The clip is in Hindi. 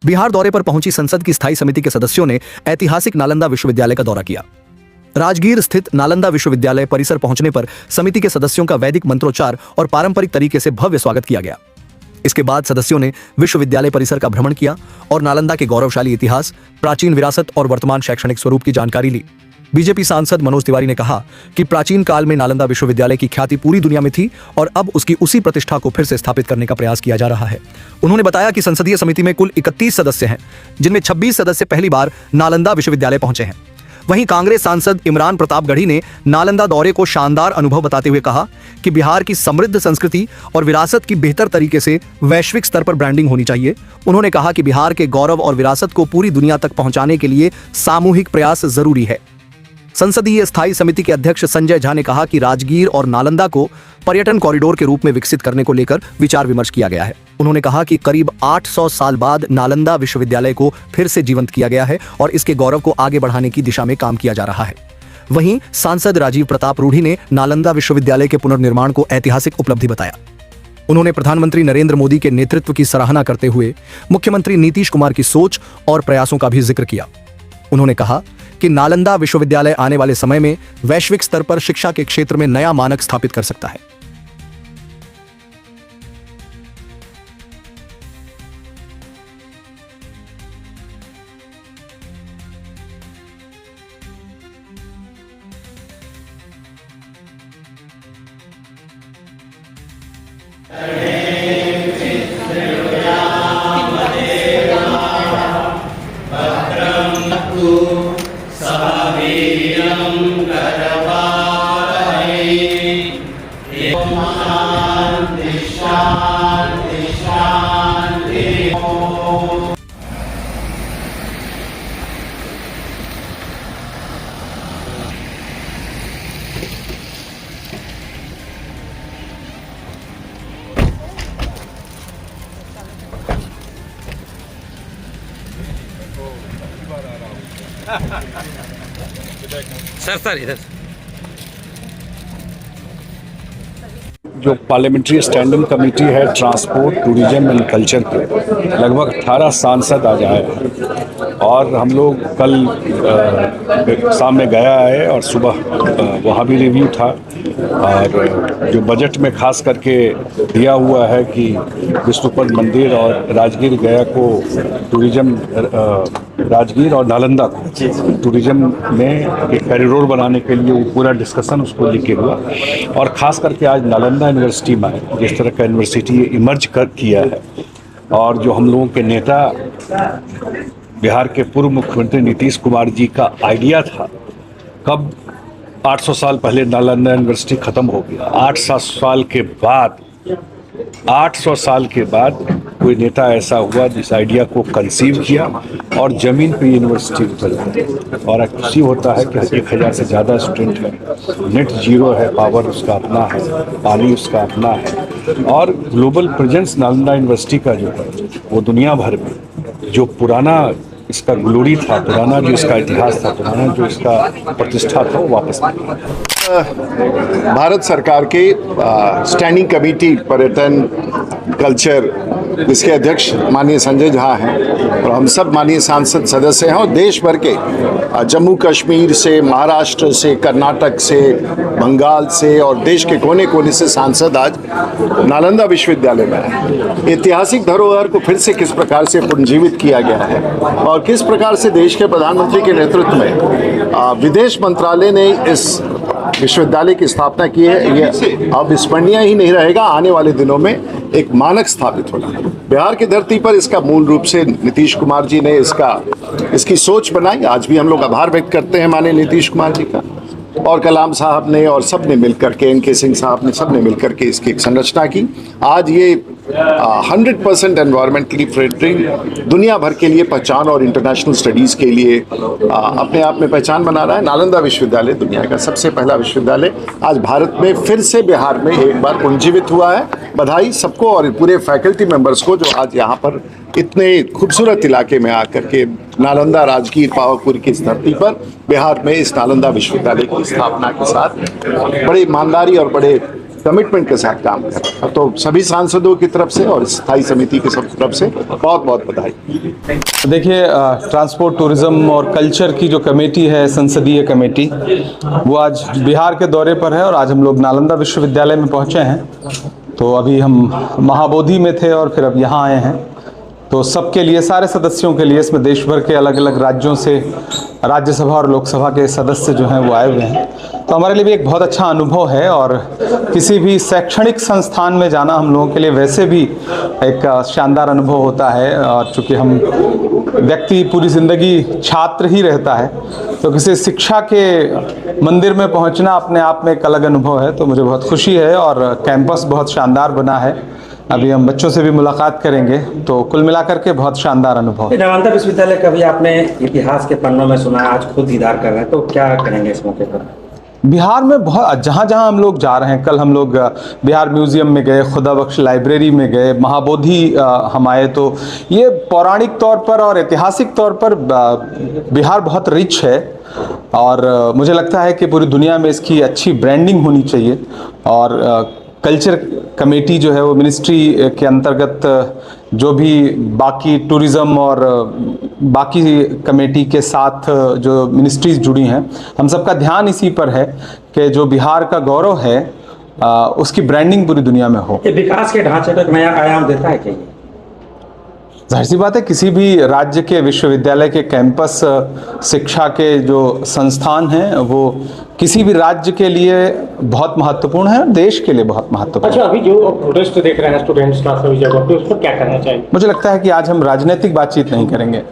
बिहार दौरे पर पहुंची संसद की स्थायी समिति के सदस्यों ने ऐतिहासिक नालंदा विश्वविद्यालय का दौरा किया। राजगीर स्थित नालंदा विश्वविद्यालय परिसर पहुंचने पर समिति के सदस्यों का वैदिक मंत्रोच्चार और पारंपरिक तरीके से भव्य स्वागत किया गया। इसके बाद सदस्यों ने विश्वविद्यालय परिसर का भ्रमण किया और नालंदा के गौरवशाली इतिहास, प्राचीन विरासत और वर्तमान शैक्षणिक स्वरूप की जानकारी ली। बीजेपी सांसद मनोज तिवारी ने कहा कि प्राचीन काल में नालंदा विश्वविद्यालय की ख्याति पूरी दुनिया में थी और अब उसकी उसी प्रतिष्ठा को फिर से स्थापित करने का प्रयास किया जा रहा है। उन्होंने बताया कि संसदीय समिति में कुल 31 सदस्य हैं, जिनमें 26 सदस्य पहली बार नालंदा विश्वविद्यालय पहुंचे हैं। वहीं कांग्रेस सांसद इमरान प्रतापगढ़ी ने नालंदा दौरे को शानदार अनुभव बताते हुए कहा कि बिहार की समृद्ध संस्कृति और विरासत की बेहतर तरीके से वैश्विक स्तर पर ब्रांडिंग होनी चाहिए। उन्होंने कहा कि बिहार के गौरव और विरासत को पूरी दुनिया तक पहुंचाने के लिए सामूहिक प्रयास जरूरी है। संसदीय स्थायी समिति के अध्यक्ष संजय झा ने कहा कि राजगीर और नालंदा को पर्यटन कॉरिडोर के रूप में विकसित करने को लेकर विचार विमर्श किया गया है। उन्होंने कहा कि करीब 800 साल बाद नालंदा विश्वविद्यालय को फिर से जीवंत किया गया है और इसके गौरव को आगे बढ़ाने की दिशा में काम किया जा रहा है। वहीं सांसद राजीव प्रताप रूढ़ी ने नालंदा विश्वविद्यालय के पुनर्निर्माण को ऐतिहासिक उपलब्धि बताया। उन्होंने प्रधानमंत्री नरेंद्र मोदी के नेतृत्व की सराहना करते हुए मुख्यमंत्री नीतीश कुमार की सोच और प्रयासों का भी जिक्र किया। उन्होंने कहा कि नालंदा विश्वविद्यालय आने वाले समय में वैश्विक स्तर पर शिक्षा के क्षेत्र में नया मानक स्थापित कर सकता है। सर इधर जो पार्लियामेंट्री स्टैंडिंग कमेटी है ट्रांसपोर्ट, टूरिज्म एंड कल्चर के लगभग 18 सांसद आज आए हैं और हम लोग कल शाम में गया है और सुबह वहाँ भी रिव्यू था। और जो बजट में खास करके दिया हुआ है कि विष्णुपद मंदिर और राजगीर गया को टूरिज्म, राजगीर और नालंदा को टूरिज्म में एक कॉरिडोर बनाने के लिए वो पूरा डिस्कशन उसको लेके हुआ। और ख़ास करके आज नालंदा यूनिवर्सिटी में जिस तरह का यूनिवर्सिटी इमर्ज किया है और जो हम लोगों के नेता बिहार के पूर्व मुख्यमंत्री नीतीश कुमार जी का आइडिया था, कब 800 साल पहले नालंदा यूनिवर्सिटी ख़त्म हो गया, 800 साल के बाद कोई नेता ऐसा हुआ जिस आइडिया को कंसीव किया और ज़मीन पे यूनिवर्सिटी उतर और खुशी होता है कि 1000 से ज़्यादा स्टूडेंट है, नेट जीरो है, पावर उसका अपना है, पानी उसका अपना है और ग्लोबल प्रेजेंस नालंदा यूनिवर्सिटी का जो है वो दुनिया भर में जो पुराना इसका ग्लोरी था, पुराना जो इसका इतिहास था, पुराना जो इसका प्रतिष्ठा था वो वापस मिला। भारत सरकार के स्टैंडिंग कमेटी पर्यटन कल्चर जिसके अध्यक्ष माननीय संजय झा हैं और हम सब माननीय सांसद सदस्य हैं और देश भर के जम्मू कश्मीर से, महाराष्ट्र से, कर्नाटक से, बंगाल से और देश के कोने कोने से सांसद आज नालंदा विश्वविद्यालय में हैं। ऐतिहासिक धरोहर को फिर से किस प्रकार से पुनर्जीवित किया गया है और किस प्रकार से देश के प्रधानमंत्री के नेतृत्व में विदेश मंत्रालय ने इस विश्वविद्यालय की स्थापना की है, ये अब स्मरणीय ही नहीं रहेगा, आने वाले दिनों में एक मानक स्थापित होगा। बिहार की धरती पर इसका मूल रूप से नीतीश कुमार जी ने इसकी सोच बनाई। आज भी हम लोग आभार व्यक्त करते हैं माननीय नीतीश कुमार जी का और कलाम साहब ने और सब ने मिलकर के, एन के सिंह साहब ने, सब ने मिलकर के इसकी एक संरचना की। आज ये 100% एनवायरमेंटली फ्रेंडली दुनिया भर के लिए पहचान और इंटरनेशनल स्टडीज़ के लिए अपने आप में पहचान बना रहा है। नालंदा विश्वविद्यालय दुनिया का सबसे पहला विश्वविद्यालय आज भारत में फिर से बिहार में एक बार पुनर्जीवित हुआ है। बधाई सबको और पूरे फैकल्टी मेंबर्स को जो आज यहाँ पर इतने खूबसूरत इलाके में आकर के नालंदा, राजगीर, पावापुरी की इस धरती पर बिहार में इस नालंदा विश्वविद्यालय की स्थापना के साथ बड़ी ईमानदारी और बड़े कमिटमेंट के साथ काम कर रहा है। तो सभी सांसदों की तरफ से और स्थायी समिति की सब तरफ से बहुत बहुत बधाई। देखिए, ट्रांसपोर्ट, टूरिज्म और कल्चर की जो कमेटी है, संसदीय कमेटी, वो आज बिहार के दौरे पर है और आज हम लोग नालंदा विश्वविद्यालय में पहुंचे हैं। तो अभी हम महाबोधि में थे और फिर अब यहाँ आए हैं। तो सबके लिए, सारे सदस्यों के लिए, इसमें देश भर के अलग अलग राज्यों से राज्यसभा और लोकसभा के सदस्य जो हैं वो आए हुए हैं। तो हमारे लिए भी एक बहुत अच्छा अनुभव है और किसी भी शैक्षणिक संस्थान में जाना हम लोगों के लिए वैसे भी एक शानदार अनुभव होता है। और चूँकि हम व्यक्ति पूरी ज़िंदगी छात्र ही रहता है, तो किसी शिक्षा के मंदिर में पहुंचना अपने आप में एक अलग अनुभव है। तो मुझे बहुत खुशी है और कैंपस बहुत शानदार बना है। अभी हम बच्चों से भी मुलाकात करेंगे, तो कुल मिलाकर के बहुत शानदार अनुभव। नालंदा विश्वविद्यालय का भी आपने इतिहास के पन्नों में सुना है, आज खुद दीदार कर रहे हैं, तो क्या करेंगे इस मौके पर? बिहार में बहुत जहाँ हम लोग जा रहे हैं, कल हम लोग बिहार म्यूजियम में गए, खुदा बख्श लाइब्रेरी में गए, महाबोधि हम आए। तो ये पौराणिक तौर पर और ऐतिहासिक तौर पर बिहार बहुत रिच है और मुझे लगता है कि पूरी दुनिया में इसकी अच्छी ब्रांडिंग होनी चाहिए। और कल्चर कमेटी जो है वो मिनिस्ट्री के अंतर्गत जो भी बाकी टूरिज़्म और बाकी कमेटी के साथ जो मिनिस्ट्रीज जुड़ी हैं, हम सबका ध्यान इसी पर है कि जो बिहार का गौरव है उसकी ब्रांडिंग पूरी दुनिया में हो। ये विकास के ढांचे को एक नया आयाम देता है क्या? जाहिर सी बात है, किसी भी राज्य के विश्वविद्यालय के कैंपस शिक्षा के जो संस्थान हैं वो किसी भी राज्य के लिए बहुत महत्वपूर्ण है और देश के लिए बहुत महत्वपूर्ण है। अच्छा, अभी जो प्रोटेस्ट देख रहे हैं स्टूडेंट्स का सभी जगह पे, उस पर क्या करना चाहिए? मुझे लगता है कि आज हम राजनीतिक बातचीत नहीं करेंगे।